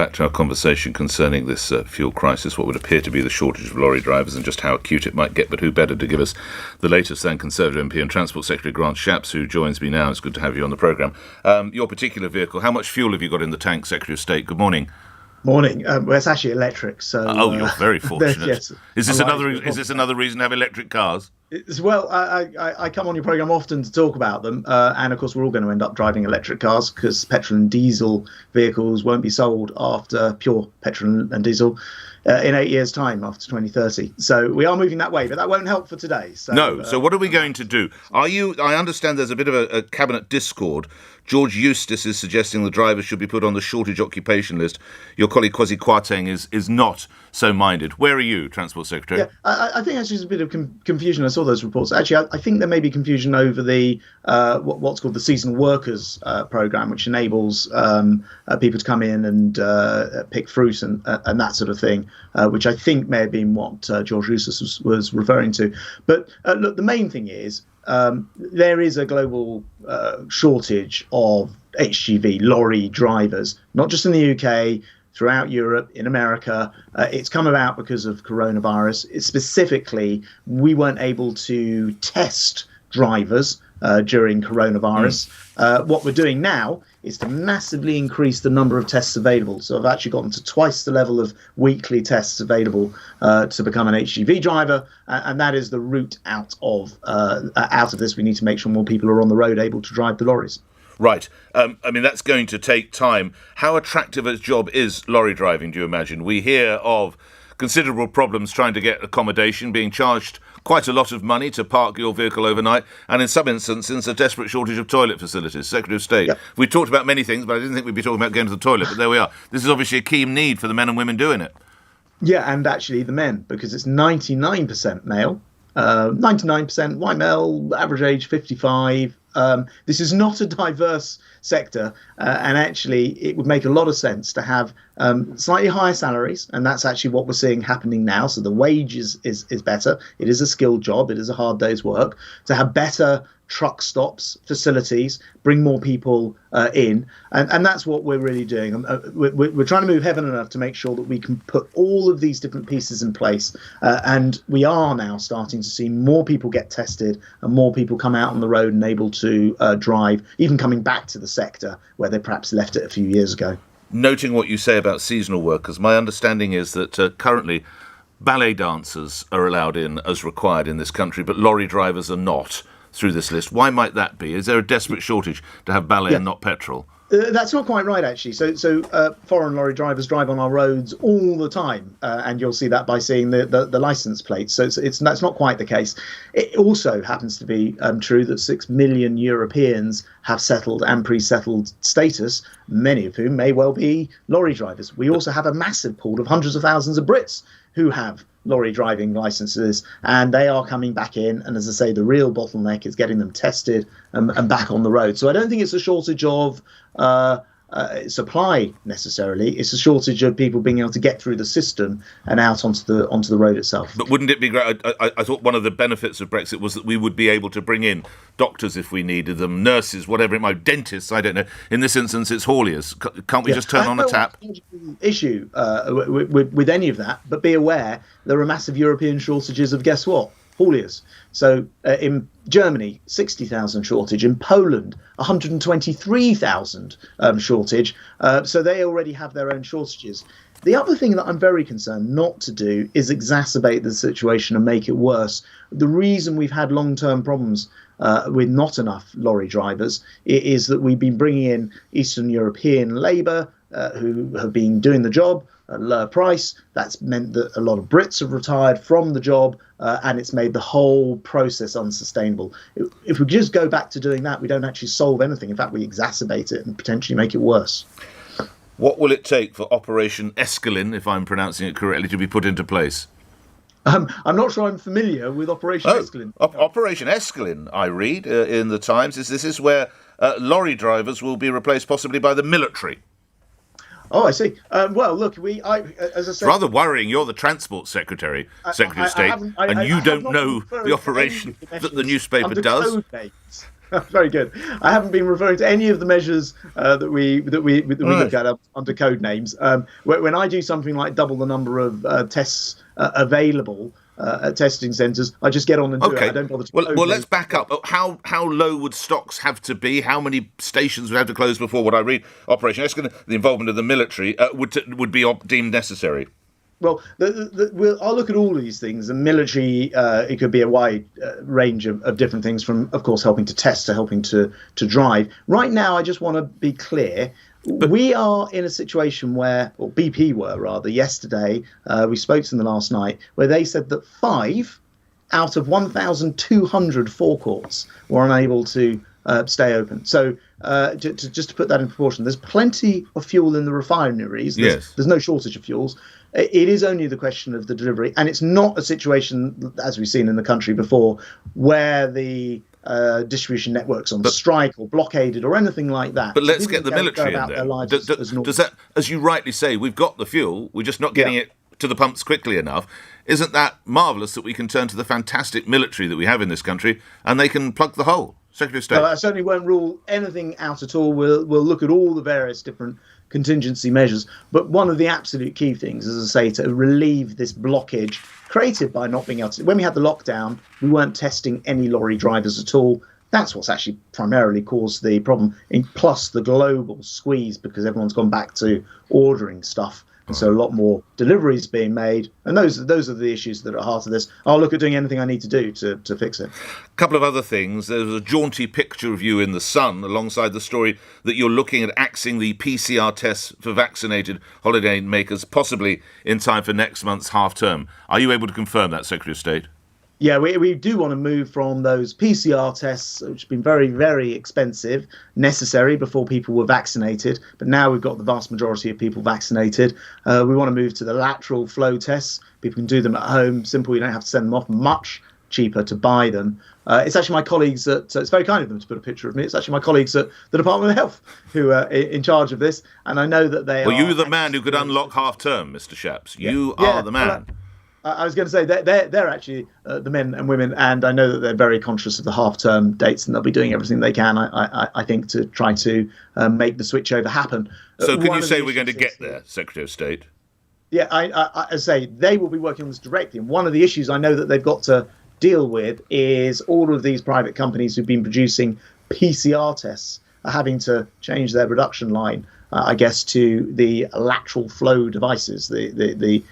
Back to our conversation concerning this fuel crisis, what would appear to be the shortage of lorry drivers and just how acute it might get. But who better to give us the latest than Conservative MP and Transport Secretary Grant Shapps, who joins me now. It's good to have you on the programme. Your particular vehicle, how much fuel have you got in the tank, Secretary of State? Good morning. Morning. Well, it's actually electric. So you're very fortunate. Yes. Is this another reason to have electric cars? Well, I come on your programme often to talk about them, and of course we're all going to end up driving electric cars because petrol and diesel vehicles won't be sold after pure petrol and diesel in 8 years' time, after 2030. So we are moving that way, but that won't help for today. So, no. So what are we going to do? I understand there's a bit of a cabinet discord. George Eustace is suggesting the drivers should be put on the shortage occupation list. Your colleague Kwasi Kwarteng is not so minded. Where are you, Transport Secretary? Yeah, I think actually there's a bit of confusion. I saw those reports. Actually, I think there may be confusion over the what's called the seasonal workers programme, which enables people to come in and pick fruit and that sort of thing, which I think may have been what George Eustace was referring to. But look, the main thing is there is a global shortage of HGV lorry drivers, not just in the UK, throughout Europe, in America. It's come about because of coronavirus. Specifically, we weren't able to test drivers during coronavirus. What we're doing now is to massively increase the number of tests available. So I've actually gotten to twice the level of weekly tests available to become an HGV driver, and that is the route out of this. We need to make sure more people are on the road able to drive the lorries. Right. That's going to take time. How attractive a job is lorry driving, do you imagine? We hear of considerable problems trying to get accommodation, being charged quite a lot of money to park your vehicle overnight, and in some instances a desperate shortage of toilet facilities. Secretary of State, We talked about many things, but I didn't think we'd be talking about going to the toilet, but there we are. This is obviously a key need for the men and women doing it. Yeah, and actually the men, because it's 99% male, 99% white male, average age 55. This is not a diverse sector, and actually it would make a lot of sense to have slightly higher salaries, and that's actually what we're seeing happening now. So the wage is better. It is a skilled job. It is a hard day's work. To have better truck stops, facilities, bring more people in, and that's what we're really doing. We're trying to move heaven and earth to make sure that we can put all of these different pieces in place, and we are now starting to see more people get tested and more people come out on the road and able to drive, even coming back to the sector where they perhaps left it a few years ago. Noting what you say about seasonal workers, my understanding is that currently ballet dancers are allowed in as required in this country, but lorry drivers are not through this list. Why might that be? Is there a desperate shortage to have ballet and not petrol? That's not quite right, actually. So foreign lorry drivers drive on our roads all the time, and you'll see that by seeing the license plates. So that's not quite the case. It also happens to be true that 6 million Europeans have settled and pre-settled status, many of whom may well be lorry drivers. We also have a massive pool of hundreds of thousands of Brits who have lorry driving licenses, and they are coming back in. And as I say, the real bottleneck is getting them tested and back on the road. So I don't think it's a shortage of supply necessarily. It's a shortage of people being able to get through the system and out onto the road itself. But wouldn't it be great? I thought one of the benefits of Brexit was that we would be able to bring in doctors if we needed them, nurses, whatever it might be, dentists, I don't know. In this instance, it's hauliers. Can't we just turn on the tap? Issue with any of that, but be aware there are massive European shortages of, guess what? Hauliers. So in Germany, 60,000 shortage. In Poland, 123,000 shortage. So they already have their own shortages. The other thing that I'm very concerned not to do is exacerbate the situation and make it worse. The reason we've had long-term problems with not enough lorry drivers is that we've been bringing in Eastern European labour who have been doing the job at a lower price. That's meant that a lot of Brits have retired from the job, and it's made the whole process unsustainable. If we just go back to doing that, we don't actually solve anything. In fact, we exacerbate it and potentially make it worse. What will it take for Operation Escalin, if I'm pronouncing it correctly, to be put into place? I'm not sure I'm familiar with Operation Escalin. Operation Escalin, I read in the Times, this is where lorry drivers will be replaced possibly by the military. Oh, I see. Well, look, as I said, it's rather worrying. You're the Transport Secretary, Secretary of State, and you don't know the operation that the newspaper does. Very good. I haven't been referring to any of the measures that we look at under code names. When I do something like double the number of tests available at testing centres, I just get on and do it. I don't bother to well, let's back up. How low would stocks have to be? How many stations would have to close before what I read Operation Escalin, the involvement of the military, would be deemed necessary? Well, I'll look at all of these things. The military, it could be a wide range of different things, from, of course, helping to test to helping to drive. Right now, I just want to be clear. We are in a situation where, or BP were rather, yesterday, we spoke to them last night, where they said that 5 out of 1,200 forecourts were unable to stay open. So just to put that in proportion, there's plenty of fuel in the refineries. There's no shortage of fuels. It is only the question of the delivery, and it's not a situation, as we've seen in the country before, where the distribution network's on strike or blockaded or anything like that. But let's get the military in there. Does that, as you rightly say, we've got the fuel, we're just not getting it to the pumps quickly enough. Isn't that marvellous that we can turn to the fantastic military that we have in this country and they can plug the hole? Secretary of State. No, I certainly won't rule anything out at all. We'll look at all the various different contingency measures. But one of the absolute key things, as I say, to relieve this blockage created by not being able to... When we had the lockdown, we weren't testing any lorry drivers at all. That's what's actually primarily caused the problem, plus the global squeeze, because everyone's gone back to ordering stuff. And so a lot more deliveries being made. And those are the issues that are at the heart of this. I'll look at doing anything I need to do to fix it. A couple of other things. There's a jaunty picture of you in The Sun alongside the story that you're looking at axing the PCR tests for vaccinated holiday makers, possibly in time for next month's half-term. Are you able to confirm that, Secretary of State? Yeah, we do want to move from those PCR tests, which have been very, very expensive, necessary before people were vaccinated. But now we've got the vast majority of people vaccinated. We want to move to the lateral flow tests. People can do them at home. Simple, you don't have to send them off. Much cheaper to buy them. It's actually my colleagues at, it's very kind of them to put a picture of me. It's actually my colleagues at the Department of Health who are in charge of this. And I know that they are... Well, you're the man who could unlock half-term, Mr. Shapps. You are the man. I was going to say they're actually the men and women, and I know that they're very conscious of the half-term dates, and they'll be doing everything they can, I think, to try to make the switchover happen. So can you say we're going to get there, Secretary of State? Yeah, I say they will be working on this directly. And one of the issues I know that they've got to deal with is all of these private companies who've been producing PCR tests are having to change their production line, I guess, to the lateral flow devices, the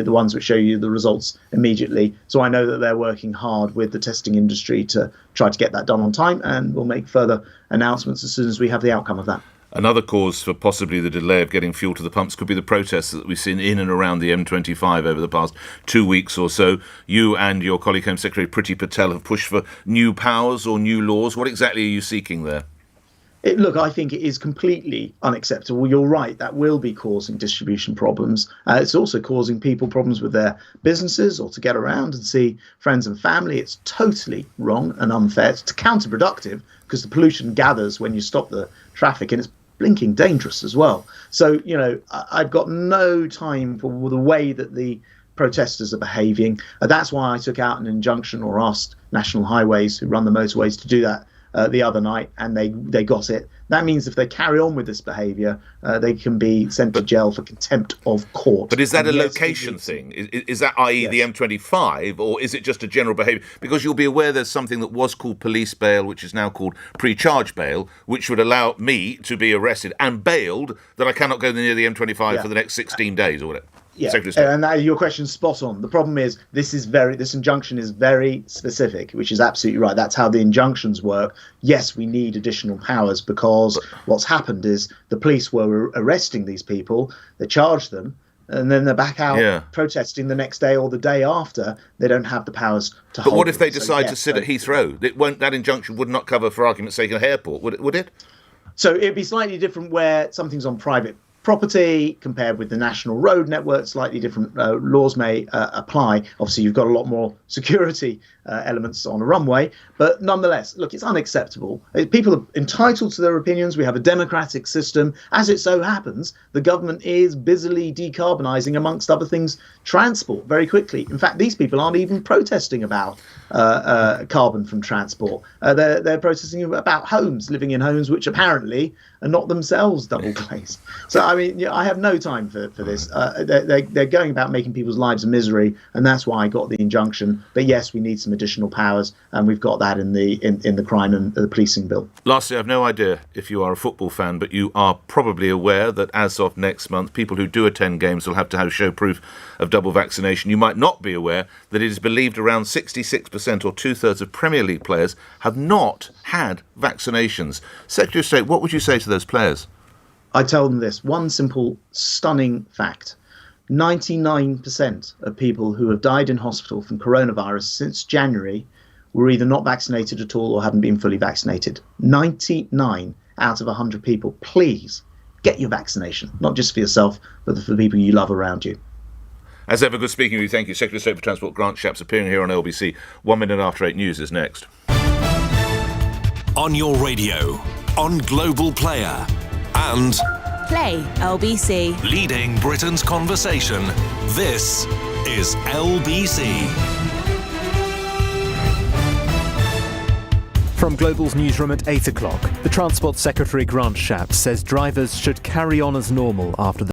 ones which show you the results immediately. So I know that they're working hard with the testing industry to try to get that done on time, and we'll make further announcements as soon as we have the outcome of that. Another cause for possibly the delay of getting fuel to the pumps could be the protests that we've seen in and around the M25 over the past 2 weeks or so. You and your colleague Home Secretary Priti Patel have pushed for new powers or new laws. What exactly are you seeking there? Look, I think it is completely unacceptable. You're right, that will be causing distribution problems. It's also causing people problems with their businesses or to get around and see friends and family. It's totally wrong and unfair. It's counterproductive because the pollution gathers when you stop the traffic, and it's blinking dangerous as well. So, I've got no time for the way that the protesters are behaving. That's why I took out an injunction, or asked National Highways, who run the motorways, to do that the other night, and they got it. That means if they carry on with this behaviour, they can be sent to jail for contempt of court. But is that a location thing? Is that, i.e. the M25, or is it just a general behaviour? Because you'll be aware there's something that was called police bail, which is now called pre-charge bail, which would allow me to be arrested and bailed that I cannot go near the M25 for the next 16 days or whatever. Yeah, and your question's spot on. The problem is this injunction is very specific, which is absolutely right. That's how the injunctions work. Yes, we need additional powers, because what's happened is the police were arresting these people, they charged them, and then they're back out protesting the next day or the day after. They don't have the powers to hold. But what if they decide to sit at Heathrow? That injunction would not cover, for argument's sake, an airport, would it? So it'd be slightly different where something's on private property compared with the national road network, slightly different laws may apply. Obviously, you've got a lot more security elements on a runway, but nonetheless, look, it's unacceptable. People are entitled to their opinions. We have a democratic system. As it so happens, the government is busily decarbonising, amongst other things, transport very quickly. In fact, these people aren't even protesting about carbon from transport. They're protesting about homes, living in homes which apparently are not themselves double glazed. So, I mean, I have no time for this. They're going about making people's lives a misery, and that's why I got the injunction. But yes, we need some additional powers, and we've got that in the crime and the policing bill. Lastly, I've no idea if you are a football fan, but you are probably aware that as of next month, people who do attend games will have to show proof of double vaccination. You might not be aware that it is believed around 66% or two-thirds of Premier League players have not had vaccinations. Secretary of State, what would you say to those players? I tell them this one simple, stunning fact. 99% of people who have died in hospital from coronavirus since January were either not vaccinated at all or hadn't been fully vaccinated. 99 out of 100 people. Please get your vaccination, not just for yourself, but for the people you love around you. As ever, good speaking with you. Thank you. Secretary of State for Transport Grant Shapps appearing here on LBC. 1 minute after 8 news is next. On your radio, on Global Player, and Play LBC. leading Britain's conversation. This is LBC. From Global's newsroom at 8 o'clock, the Transport Secretary Grant Shapps says drivers should carry on as normal after the